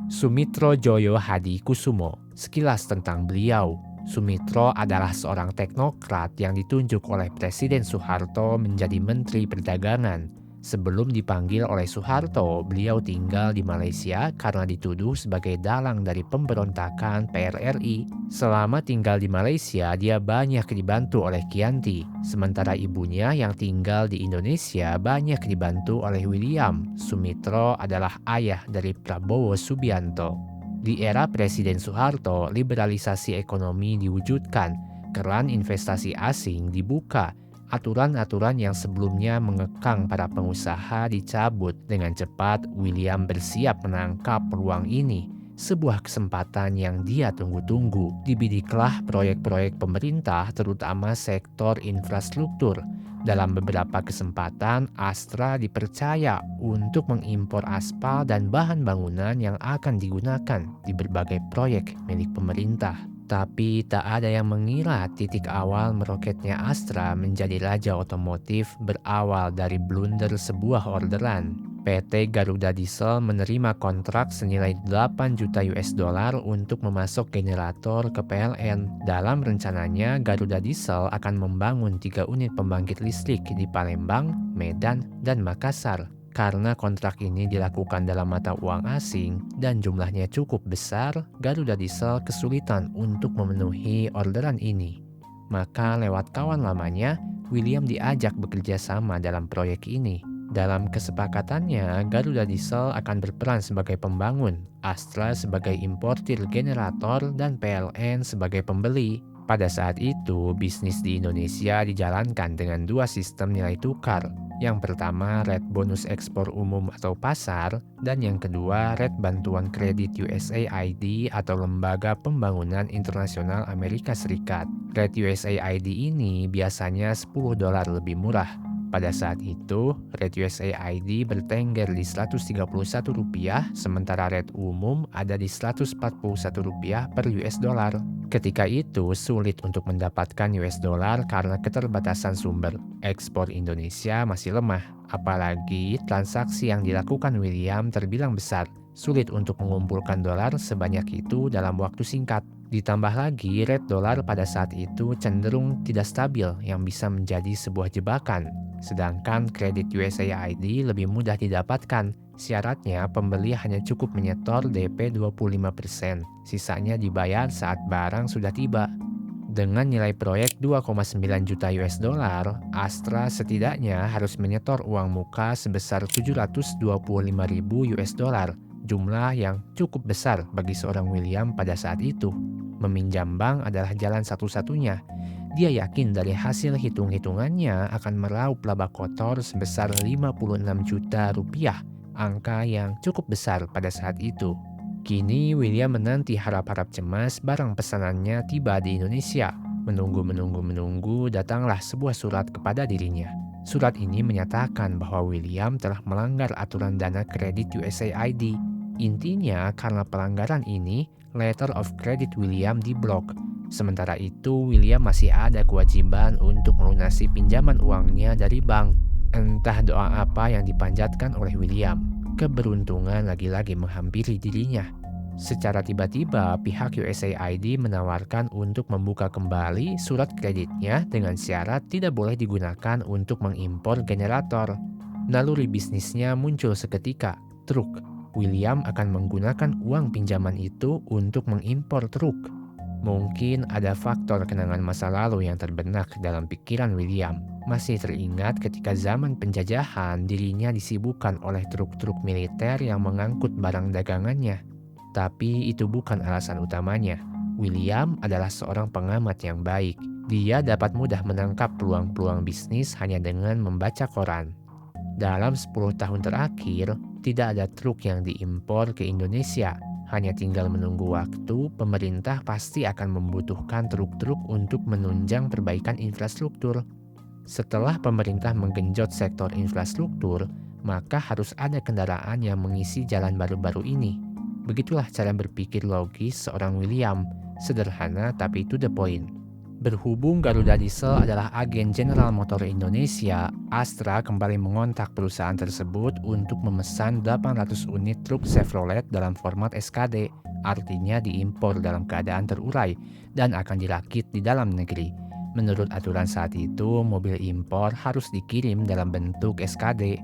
Sumitro Joyo Hadikusumo. Sekilas tentang beliau. Sumitro adalah seorang teknokrat yang ditunjuk oleh Presiden Soeharto menjadi Menteri Perdagangan. Sebelum dipanggil oleh Soeharto, beliau tinggal di Malaysia karena dituduh sebagai dalang dari pemberontakan PRRI. Selama tinggal di Malaysia, dia banyak dibantu oleh Kianti. Sementara ibunya yang tinggal di Indonesia banyak dibantu oleh William. Sumitro adalah ayah dari Prabowo Subianto. Di era Presiden Soeharto, liberalisasi ekonomi diwujudkan, keran investasi asing dibuka, aturan-aturan yang sebelumnya mengekang para pengusaha dicabut. Dengan cepat, William bersiap menangkap peluang ini. Sebuah kesempatan yang dia tunggu-tunggu. Dibidiklah proyek-proyek pemerintah, terutama sektor infrastruktur. Dalam beberapa kesempatan, Astra dipercaya untuk mengimpor aspal dan bahan bangunan yang akan digunakan di berbagai proyek milik pemerintah. Tapi tak ada yang mengira titik awal meroketnya Astra menjadi raja otomotif berawal dari blunder sebuah orderan. PT Garuda Diesel menerima kontrak senilai 8 juta US dollar untuk memasok generator ke PLN. Dalam rencananya, Garuda Diesel akan membangun 3 unit pembangkit listrik di Palembang, Medan, dan Makassar. Karena kontrak ini dilakukan dalam mata uang asing dan jumlahnya cukup besar, Garuda Diesel kesulitan untuk memenuhi orderan ini. Maka lewat kawan lamanya, William diajak bekerja sama dalam proyek ini. Dalam kesepakatannya, Garuda Diesel akan berperan sebagai pembangun, Astra sebagai importir generator, dan PLN sebagai pembeli. Pada saat itu, bisnis di Indonesia dijalankan dengan 2 sistem nilai tukar. Yang pertama, rate bonus ekspor umum atau pasar, dan yang kedua, rate bantuan kredit USAID atau Lembaga Pembangunan Internasional Amerika Serikat. Rate USAID ini biasanya $10 lebih murah. Pada saat itu, rate USAID bertengger di Rp131, sementara rate umum ada di Rp141 per US dollar. Ketika itu, sulit untuk mendapatkan US dollar karena keterbatasan sumber. Ekspor Indonesia masih lemah, apalagi transaksi yang dilakukan William terbilang besar. Sulit untuk mengumpulkan dolar sebanyak itu dalam waktu singkat. Ditambah lagi, rate dolar pada saat itu cenderung tidak stabil yang bisa menjadi sebuah jebakan. Sedangkan kredit USAID lebih mudah didapatkan. Syaratnya, pembeli hanya cukup menyetor DP 25%. Sisanya dibayar saat barang sudah tiba. Dengan nilai proyek 2,9 juta US dollar, Astra setidaknya harus menyetor uang muka sebesar 725.000 US dollar, jumlah yang cukup besar bagi seorang William pada saat itu. Meminjam bank adalah jalan satu-satunya. Dia yakin dari hasil hitung-hitungannya akan meraup laba kotor sebesar 56 juta rupiah, angka yang cukup besar pada saat itu. Kini William menanti harap-harap cemas barang pesanannya tiba di Indonesia. Menunggu, datanglah sebuah surat kepada dirinya. Surat ini menyatakan bahwa William telah melanggar aturan dana kredit USAID. Intinya, karena pelanggaran ini, letter of credit William diblok. Sementara itu, William masih ada kewajiban untuk melunasi pinjaman uangnya dari bank. Entah doa apa yang dipanjatkan oleh William. Keberuntungan lagi-lagi menghampiri dirinya. Secara tiba-tiba, pihak USAID menawarkan untuk membuka kembali surat kreditnya dengan syarat tidak boleh digunakan untuk mengimpor generator. Naluri bisnisnya muncul seketika, truk. William akan menggunakan uang pinjaman itu untuk mengimpor truk. Mungkin ada faktor kenangan masa lalu yang terbenak dalam pikiran William. Masih teringat ketika zaman penjajahan dirinya disibukkan oleh truk-truk militer yang mengangkut barang dagangannya. Tapi itu bukan alasan utamanya. William adalah seorang pengamat yang baik. Dia dapat mudah menangkap peluang-peluang bisnis hanya dengan membaca koran. Dalam 10 tahun terakhir, tidak ada truk yang diimpor ke Indonesia. Hanya tinggal menunggu waktu, pemerintah pasti akan membutuhkan truk-truk untuk menunjang perbaikan infrastruktur. Setelah pemerintah menggenjot sektor infrastruktur, maka harus ada kendaraan yang mengisi jalan baru-baru ini. Begitulah cara berpikir logis seorang William, sederhana tapi to the point. Berhubung Garuda Diesel adalah agen General Motor Indonesia, Astra kembali mengontak perusahaan tersebut untuk memesan 800 unit truk Chevrolet dalam format SKD, artinya diimpor dalam keadaan terurai dan akan dirakit di dalam negeri. Menurut aturan saat itu, mobil impor harus dikirim dalam bentuk SKD.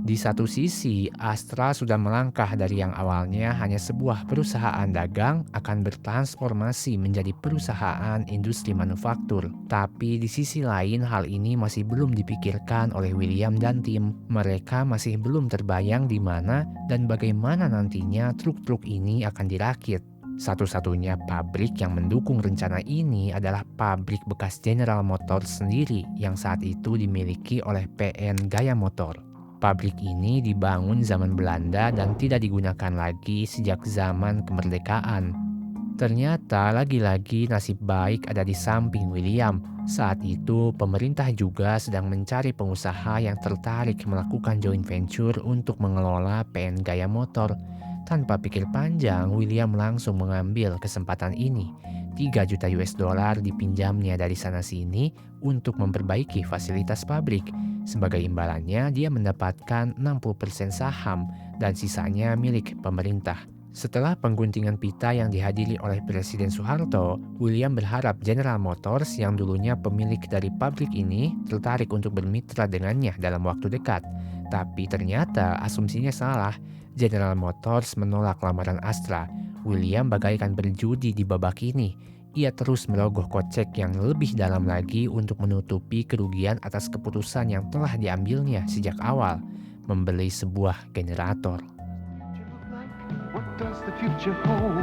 Di satu sisi, Astra sudah melangkah dari yang awalnya hanya sebuah perusahaan dagang akan bertransformasi menjadi perusahaan industri manufaktur. Tapi di sisi lain, hal ini masih belum dipikirkan oleh William dan tim. Mereka masih belum terbayang di mana dan bagaimana nantinya truk-truk ini akan dirakit. Satu-satunya pabrik yang mendukung rencana ini adalah pabrik bekas General Motors sendiri yang saat itu dimiliki oleh PN Gaya Motor. Pabrik ini dibangun zaman Belanda dan tidak digunakan lagi sejak zaman kemerdekaan. Ternyata lagi-lagi nasib baik ada di samping William. Saat itu pemerintah juga sedang mencari pengusaha yang tertarik melakukan joint venture untuk mengelola PN Gaya Motor. Tanpa pikir panjang, William langsung mengambil kesempatan ini. 3 juta US dollar dipinjamnya dari sana-sini untuk memperbaiki fasilitas pabrik. Sebagai imbalannya, dia mendapatkan 60% saham dan sisanya milik pemerintah. Setelah pengguntingan pita yang dihadiri oleh Presiden Soeharto, William berharap General Motors yang dulunya pemilik dari pabrik ini tertarik untuk bermitra dengannya dalam waktu dekat. Tapi ternyata asumsinya salah. General Motors menolak lamaran Astra. William bagaikan berjudi di babak ini. Ia terus merogoh kocek yang lebih dalam lagi untuk menutupi kerugian atas keputusan yang telah diambilnya sejak awal, membeli sebuah generator. What does the future hold?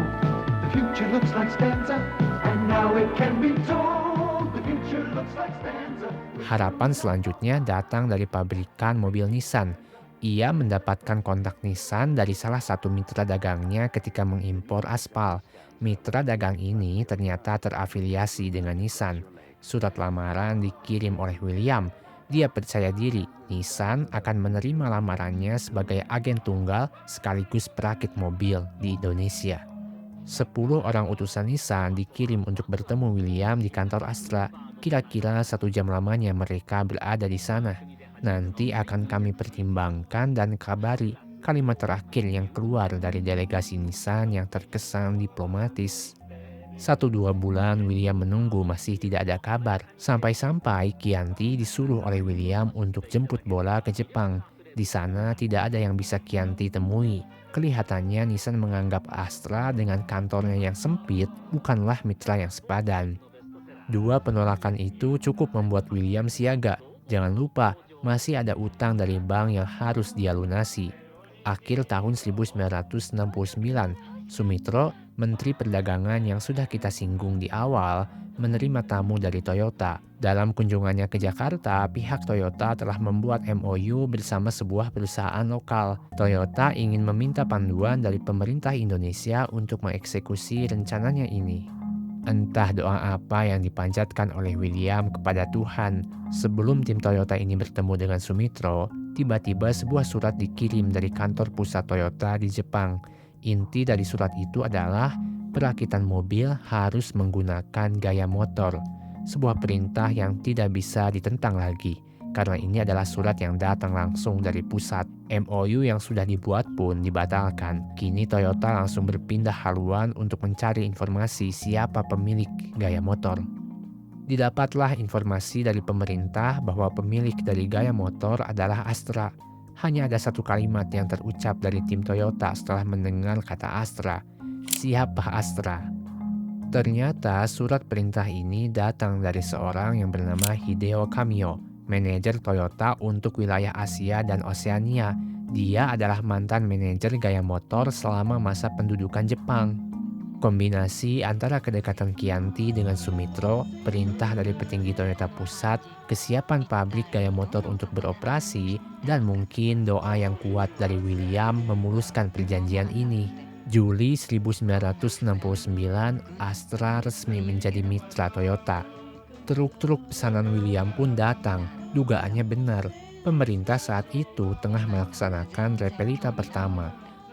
The future looks like stanza, and now it can be told. The future looks like stanza. Harapan selanjutnya datang dari pabrikan mobil Nissan. Ia mendapatkan kontak Nissan dari salah satu mitra dagangnya ketika mengimpor aspal. Mitra dagang ini ternyata terafiliasi dengan Nissan. Surat lamaran dikirim oleh William. Dia percaya diri Nissan akan menerima lamarannya sebagai agen tunggal sekaligus perakit mobil di Indonesia. 10 orang utusan Nissan dikirim untuk bertemu William di kantor Astra. Kira-kira 1 jam lamanya mereka berada di sana. Nanti akan kami pertimbangkan dan kabari, kalimat terakhir yang keluar dari delegasi Nissan yang terkesan diplomatis. 1-2 bulan William menunggu masih tidak ada kabar. Sampai-sampai Chianti disuruh oleh William untuk jemput bola ke Jepang. Di sana tidak ada yang bisa Chianti temui. Kelihatannya Nissan menganggap Astra dengan kantornya yang sempit bukanlah mitra yang sepadan. 2 penolakan itu cukup membuat William siaga. Jangan lupa, masih ada utang dari bank yang harus dia lunasi. Akhir tahun 1969, Sumitro, Menteri Perdagangan yang sudah kita singgung di awal, menerima tamu dari Toyota. Dalam kunjungannya ke Jakarta, pihak Toyota telah membuat MOU bersama sebuah perusahaan lokal. Toyota ingin meminta panduan dari pemerintah Indonesia untuk mengeksekusi rencananya ini. Entah doa apa yang dipanjatkan oleh William kepada Tuhan. Sebelum tim Toyota ini bertemu dengan Sumitro, tiba-tiba sebuah surat dikirim dari kantor pusat Toyota di Jepang. Inti dari surat itu adalah perakitan mobil harus menggunakan gaya motor. Sebuah perintah yang tidak bisa ditentang lagi. Karena ini adalah surat yang datang langsung dari pusat. MOU yang sudah dibuat pun dibatalkan. Kini Toyota langsung berpindah haluan untuk mencari informasi siapa pemilik gaya motor. Didapatlah informasi dari pemerintah bahwa pemilik dari gaya motor adalah Astra. Hanya ada 1 kalimat yang terucap dari tim Toyota setelah mendengar kata Astra. Siapa Astra? Ternyata surat perintah ini datang dari seorang yang bernama Hideo Kamio, manajer Toyota untuk wilayah Asia dan Oseania. Dia adalah mantan manajer gaya motor selama masa pendudukan Jepang. Kombinasi antara kedekatan Chianti dengan Sumitro, perintah dari petinggi Toyota pusat, kesiapan pabrik gaya motor untuk beroperasi, dan mungkin doa yang kuat dari William memuluskan perjanjian ini. Juli 1969, Astra resmi menjadi mitra Toyota. Truk-truk pesanan William pun datang. Dugaannya benar, pemerintah saat itu tengah melaksanakan Repelita pertama.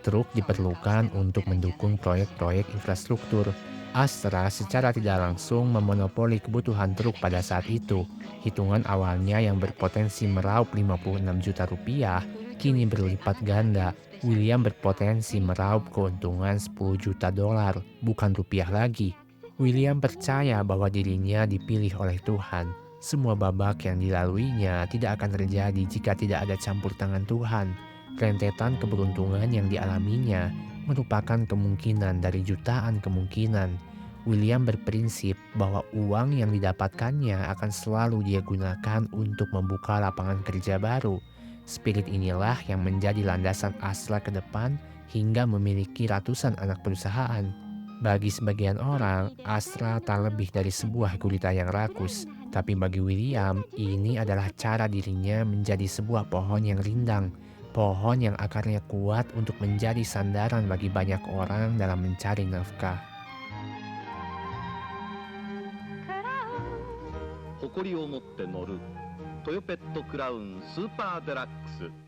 truk diperlukan untuk mendukung proyek-proyek infrastruktur. Astra secara tidak langsung memonopoli kebutuhan truk pada saat itu. Hitungan awalnya yang berpotensi meraup 56 juta rupiah, kini berlipat ganda. William berpotensi meraup keuntungan 10 juta dolar, bukan rupiah lagi. William percaya bahwa dirinya dipilih oleh Tuhan. Semua babak yang dilaluinya tidak akan terjadi jika tidak ada campur tangan Tuhan. Rentetan keberuntungan yang dialaminya merupakan kemungkinan dari jutaan kemungkinan. William berprinsip bahwa uang yang didapatkannya akan selalu dia gunakan untuk membuka lapangan kerja baru. Spirit inilah yang menjadi landasan Astra ke depan hingga memiliki ratusan anak perusahaan. Bagi sebagian orang, Astra tak lebih dari sebuah gurita yang rakus. Tapi bagi William, ini adalah cara dirinya menjadi sebuah pohon yang rindang. Pohon yang akarnya kuat untuk menjadi sandaran bagi banyak orang dalam mencari nafkah. 誇りを持って乗るトヨペットクラウンスーパーデラックス